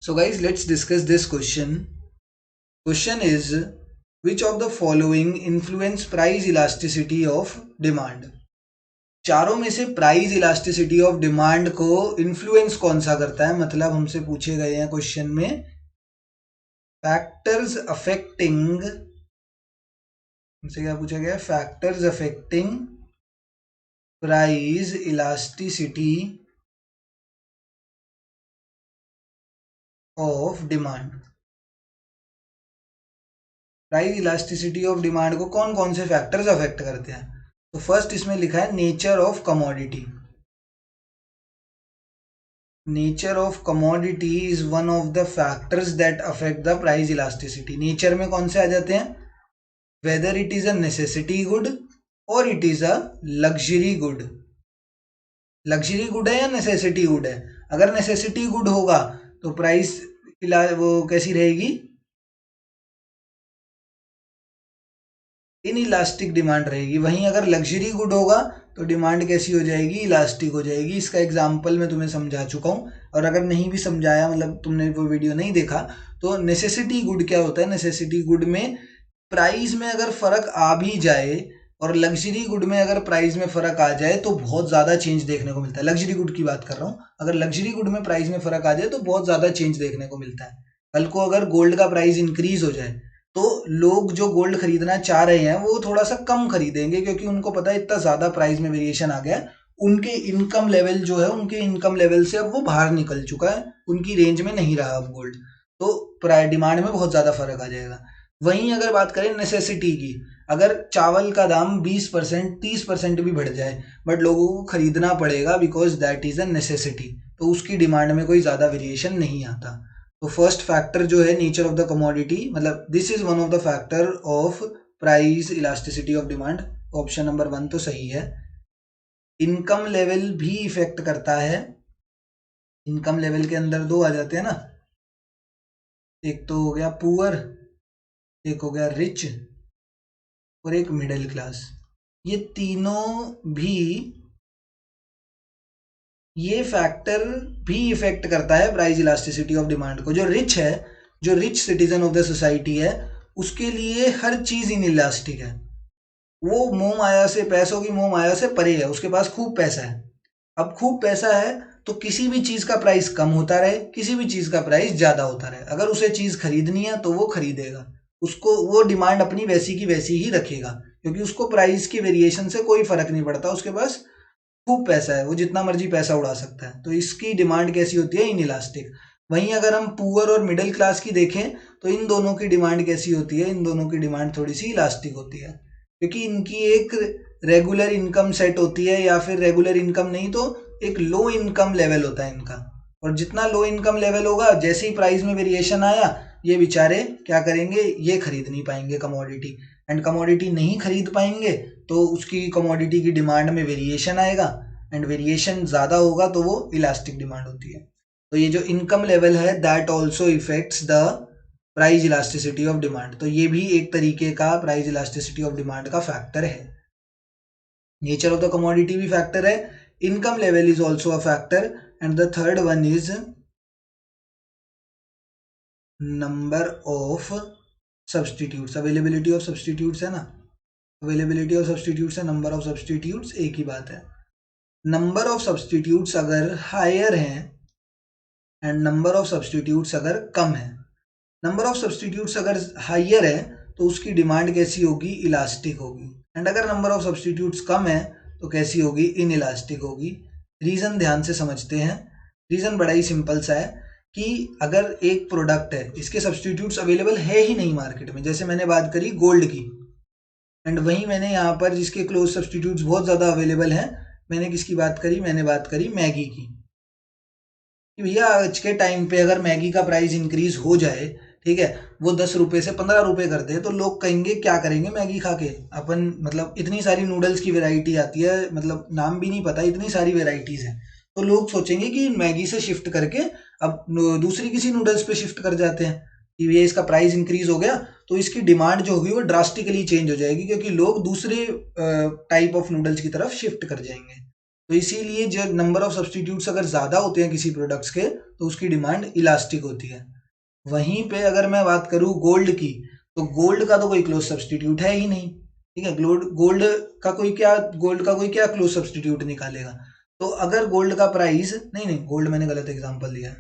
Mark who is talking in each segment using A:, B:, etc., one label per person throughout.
A: So guys, let's discuss this question. Question is, which of the following influence price elasticity of demand? चारों में से price elasticity of demand को influence कौन सा करता है? मतलब हमसे पूछे गए हैं क्वेश्चन में फैक्टर्स अफेक्टिंग, हमसे क्या पूछा गया? Factors affecting price elasticity of demand. Price elasticity of demand को कौन कौन से फैक्टर्स अफेक्ट करते हैं? तो फर्स्ट इसमें लिखा है nature of commodity. Nature of commodity is one of the factors that affect the price elasticity. Nature में कौन से आ जाते हैं? Whether it is a necessity good और it is a luxury good. Luxury good है या नेसेसिटी गुड है? अगर नेसेसिटी गुड होगा तो प्राइस वो कैसी रहेगी? इनइलास्टिक डिमांड रहेगी। वहीं अगर लग्जरी गुड होगा तो डिमांड कैसी हो जाएगी? इलास्टिक हो जाएगी। इसका एग्जाम्पल मैं तुम्हें समझा चुका हूँ, और अगर नहीं भी समझाया, मतलब तुमने वो वीडियो नहीं देखा, तो नेसेसिटी गुड क्या होता है? नेसेसिटी गुड में प्राइस में अगर फर्क आ भी जाए और लग्जरी गुड में अगर प्राइस में फर्क आ जाए तो बहुत ज्यादा चेंज देखने को मिलता है। लग्जरी गुड की बात कर रहा हूँ। अगर लग्जरी गुड में प्राइस में फर्क आ जाए तो बहुत ज्यादा चेंज देखने को मिलता है। कल को अगर गोल्ड का प्राइस इंक्रीज हो जाए तो लोग जो गोल्ड खरीदना चाह रहे हैं वो थोड़ा सा कम खरीदेंगे, क्योंकि उनको पता है इतना ज्यादा प्राइस में वेरिएशन आ गया। उनके इनकम लेवल जो है, उनके इनकम लेवल से अब वो बाहर निकल चुका है, उनकी रेंज में नहीं रहा अब गोल्ड, तो डिमांड में बहुत ज्यादा फर्क आ जाएगा। वहीं अगर बात करें नेसेसिटी की, अगर चावल का दाम 20% 30% भी बढ़ जाए बट लोगों को खरीदना पड़ेगा because that is a necessity, तो उसकी डिमांड में कोई ज्यादा वेरिएशन नहीं आता। तो फर्स्ट फैक्टर जो है नेचर ऑफ द कमोडिटी, मतलब this is one of the factor of price elasticity of demand. Option number 1 तो सही है। इनकम लेवल भी इफेक्ट करता है। इनकम लेवल के अंदर दो आ जाते हैं ना, एक तो हो गया पुअर, एक हो गया रिच, और एक मिडिल क्लास। ये तीनों भी, ये फैक्टर भी इफेक्ट करता है प्राइस इलास्टिसिटी ऑफ डिमांड को। जो रिच है, जो rich citizen of the society है, उसके लिए हर चीज इन इलास्टिक है। वो मोह माया से, पैसों की मोह माया से परे है, उसके पास खूब पैसा है। अब खूब पैसा है तो किसी भी चीज का प्राइस कम होता रहे, किसी भी चीज का प्राइस ज्यादा होता रहे, अगर उसे चीज खरीदनी है तो वो खरीदेगा। उसको वो डिमांड अपनी वैसी की वैसी ही रखेगा, क्योंकि उसको प्राइस की वेरिएशन से कोई फर्क नहीं पड़ता। उसके पास खूब पैसा है, वो जितना मर्जी पैसा उड़ा सकता है, तो इसकी डिमांड कैसी होती है? इनइलास्टिक। वहीं अगर हम पुअर और मिडिल क्लास की देखें तो इन दोनों की डिमांड कैसी होती है? इन दोनों की डिमांड थोड़ी सी इलास्टिक होती है, क्योंकि इनकी एक रेगुलर इनकम सेट होती है, या फिर रेगुलर इनकम नहीं तो एक लो इनकम लेवल होता है इनका। और जितना लो इनकम लेवल होगा, जैसे ही प्राइस में वेरिएशन आया, ये बेचारे क्या करेंगे? ये खरीद नहीं पाएंगे कमोडिटी, एंड कमोडिटी नहीं खरीद पाएंगे तो उसकी कमोडिटी की डिमांड में वेरिएशन आएगा, एंड वेरिएशन ज़्यादा होगा तो वो इलास्टिक डिमांड होती है। तो ये जो इनकम लेवल है that also effects the price elasticity of demand. तो ये भी एक तरीके का प्राइस इलास्टिसिटी ऑफ डिमांड का फैक्टर है। नेचर ऑफ द कमोडिटी भी फैक्टर है, income level is also a factor, and the third one is number of substitutes. Availability of substitutes है ना, अवेलेबिलिटी ऑफ सब्सटीट्यूट्स है, नंबर ऑफ सब्सटीट्यूट्स एक ही बात है। नंबर ऑफ सब्सटीट्यूट्स अगर higher हैं एंड नंबर ऑफ सब्सटीट्यूट्स अगर कम है, नंबर ऑफ सब्सटीट्यूट्स अगर हायर है तो उसकी डिमांड कैसी होगी? इलास्टिक होगी। एंड अगर नंबर ऑफ सब्सटीट्यूट्स कम है तो कैसी होगी? इन इलास्टिक होगी। रीजन ध्यान से समझते हैं। रीजन बड़ा ही सिंपल सा है कि अगर एक प्रोडक्ट है, इसके सब्सटीट्यूट्स अवेलेबल है ही नहीं मार्केट में, जैसे मैंने बात करी गोल्ड की, एंड वहीं मैंने यहाँ पर जिसके क्लोज सब्सटीट्यूट्स बहुत ज़्यादा अवेलेबल हैं, मैंने किसकी बात करी? मैंने बात करी मैगी की। भैया आज के टाइम पे अगर मैगी का प्राइस इंक्रीज हो जाए, ठीक है, वो 10 रुपए से 15 रुपए कर दे, तो लोग कहेंगे क्या करेंगे मैगी खा के अपन, मतलब इतनी सारी नूडल्स की वेराइटी आती है, मतलब नाम भी नहीं पता, इतनी सारी वेराइटीज हैं, तो लोग सोचेंगे कि मैगी से शिफ्ट करके अब दूसरी किसी नूडल्स पे शिफ्ट कर जाते हैं कि ये इसका प्राइस इंक्रीज हो गया, तो इसकी डिमांड जो होगी वो ड्रास्टिकली चेंज हो जाएगी, क्योंकि लोग दूसरे टाइप ऑफ नूडल्स की तरफ शिफ्ट कर जाएंगे। तो इसीलिए जो नंबर ऑफ सब्सटीट्यूट्स अगर ज़्यादा होते हैं किसी प्रोडक्ट्स के तो उसकी डिमांड इलास्टिक होती है। वहीं पे अगर मैं बात करूँ गोल्ड की, तो गोल्ड का तो कोई क्लोज सब्सटीट्यूट है ही नहीं, ठीक है। गोल्ड का कोई क्या क्लोज सब्सटीट्यूट निकालेगा। तो अगर गोल्ड का प्राइस, नहीं गोल्ड मैंने गलत एग्जांपल दिया है,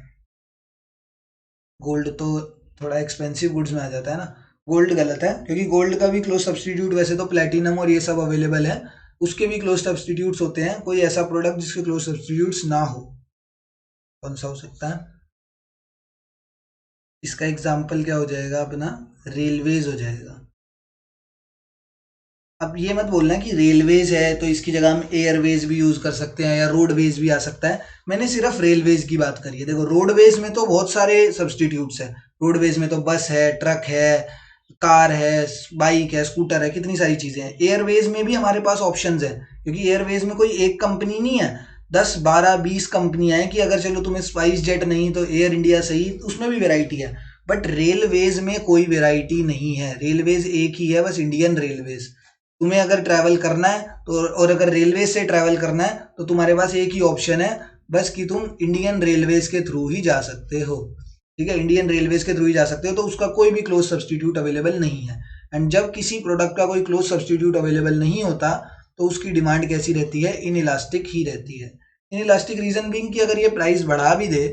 A: गोल्ड तो थोड़ा एक्सपेंसिव गुड्स में आ जाता है ना, गोल्ड गलत है, क्योंकि गोल्ड का भी क्लोज सब्सटीट्यूट वैसे तो प्लेटिनम और ये सब अवेलेबल है, उसके भी क्लोज सब्सटीट्यूट्स होते हैं। कोई ऐसा प्रोडक्ट जिसके क्लोज सब्सटीट्यूट्स ना हो, कौन सा हो सकता है? इसका एग्जाम्पल क्या हो जाएगा अपना, रेलवेज हो जाएगा। अब ये मत बोलना कि रेलवेज है तो इसकी जगह हम एयरवेज भी यूज कर सकते हैं या रोडवेज भी आ सकता है। मैंने सिर्फ रेलवेज की बात करी है। देखो रोडवेज में तो बहुत सारे सब्सटीट्यूट्स है, रोडवेज में तो बस है, ट्रक है, कार है, बाइक है, स्कूटर है, कितनी सारी चीजें हैं। एयरवेज में भी हमारे पास ऑप्शंस है, क्योंकि एयरवेज में कोई एक कंपनी नहीं है, 10 12 20 कंपनियां हैं कि अगर चलो तुम्हें स्पाइस जेट नहीं तो एयर इंडिया सही, उसमें भी वेराइटी है। बट रेलवेज में कोई वेराइटी नहीं है, रेलवेज एक ही है बस, इंडियन रेलवेज। तुम्हें अगर ट्रैवल करना है तो, और अगर रेलवे से ट्रैवल करना है तो तुम्हारे पास एक ही ऑप्शन है बस, कि तुम इंडियन रेलवेज के थ्रू ही जा सकते हो, ठीक है। इंडियन रेलवेज के थ्रू ही जा सकते हो, तो उसका कोई भी क्लोज सब्सटीट्यूट अवेलेबल नहीं है। एंड जब किसी प्रोडक्ट का कोई क्लोज सब्सटीट्यूट अवेलेबल नहीं होता तो उसकी डिमांड कैसी रहती है, इनइलास्टिक ही रहती है। इनइलास्टिक रीजन बीइंग कि अगर ये प्राइस बढ़ा भी दे,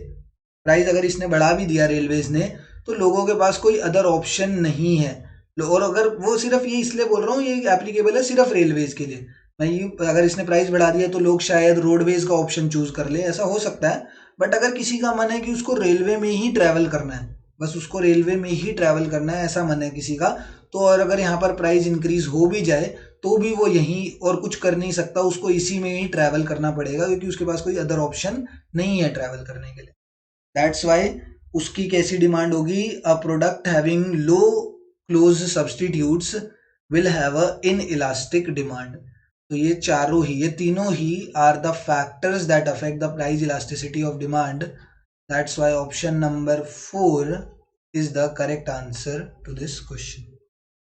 A: प्राइस अगर इसने बढ़ा भी दिया रेलवेज ने, तो लोगों के पास कोई अदर ऑप्शन नहीं है। और अगर वो, सिर्फ ये इसलिए बोल रहा हूँ, ये एप्लीकेबल है सिर्फ रेलवेज के लिए। मैं ये, अगर इसने प्राइस बढ़ा दिया तो लोग शायद रोडवेज का ऑप्शन चूज कर ले, ऐसा हो सकता है। बट अगर किसी का मन है कि उसको रेलवे में ही ट्रैवल करना है, बस उसको रेलवे में ही ट्रैवल करना है, ऐसा मन है किसी का, तो और अगर यहाँ पर प्राइस इंक्रीज हो भी जाए तो भी वो यहीं और कुछ कर नहीं सकता, उसको इसी में ही ट्रैवल करना पड़ेगा, क्योंकि उसके पास कोई अदर ऑप्शन नहीं है ट्रैवल करने के लिए। दैट्स वाई उसकी कैसी डिमांड होगी, a product having low close substitutes will have a inelastic demand. तो ये चारों ही, ये तीनों ही are the factors that affect the price elasticity of demand. That's why option number 4 is the correct answer to this question.